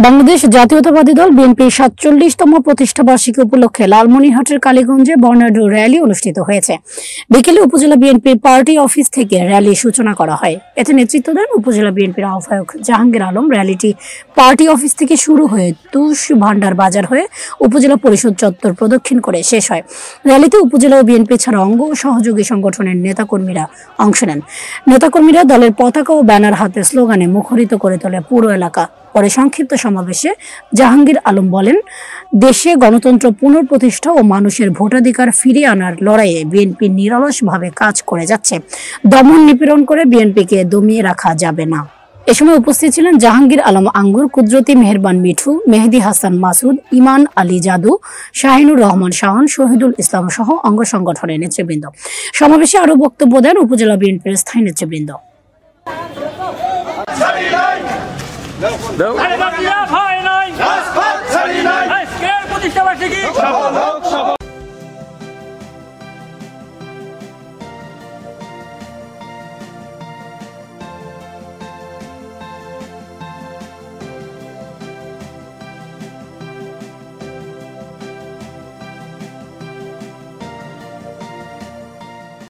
বাংলাদেশ জাতীয়তাবাদী দল বিএনপির ৪৭তম প্রতিষ্ঠাবার্ষিকী উপলক্ষে লালমনিরহাটের কালীগঞ্জে বর্ণাঢ্য র্যালি অনুষ্ঠিত হয়েছে। বিকেলে উপজেলা বিএনপির পার্টি অফিস থেকে র্যালির সূচনা করা হয়। এতে নেতৃত্ব দেন উপজেলা বিএনপির আহ্বায়ক জাহাঙ্গীর আলম। র্যালিটি পার্টি অফিস থেকে শুরু হয়ে তুষ ভান্ডার বাজার হয়ে উপজেলা পরিষদ চত্বর প্রদক্ষিণ করে শেষ হয়। র্যালিতে উপজেলা বিএনপি ছাড়া অঙ্গ ও সহযোগী সংগঠনের নেতাকর্মীরা অংশ নেন। নেতাকর্মীরা দলের পতাকা ও ব্যানার হাতে স্লোগানে মুখরিত করে তোলে পুরো এলাকা। পরে সংক্ষিপ্ত সমাবেশে জাহাঙ্গীর আলম বলেন, দেশে গণতন্ত্র পুনঃপ্রতিষ্ঠা ও মানুষের ভোটাধিকার ফিরিয়ে আনার লড়াইয়ে বিএনপি নিরলসভাবে কাজ করে যাচ্ছে। দমন নিপীড়ন করে বিএনপিকে দমিয়ে রাখা যাবে না। এ সময় উপস্থিত ছিলেন জাহাঙ্গীর আলম আঙ্গুর, কুদরতি মেহেরবান মিঠু, মেহেদি হাসান মাসুদ, ইমান আলী জাদু, শাহিনুর রহমান শাহন, শহীদুল ইসলাম সহ অঙ্গ সংগঠনের নেতৃবৃন্দ। সমাবেশে আরো বক্তব্য দেন উপজেলা বিএনপির স্থায়ী নেতৃবৃন্দ। প্রতিষ্ঠা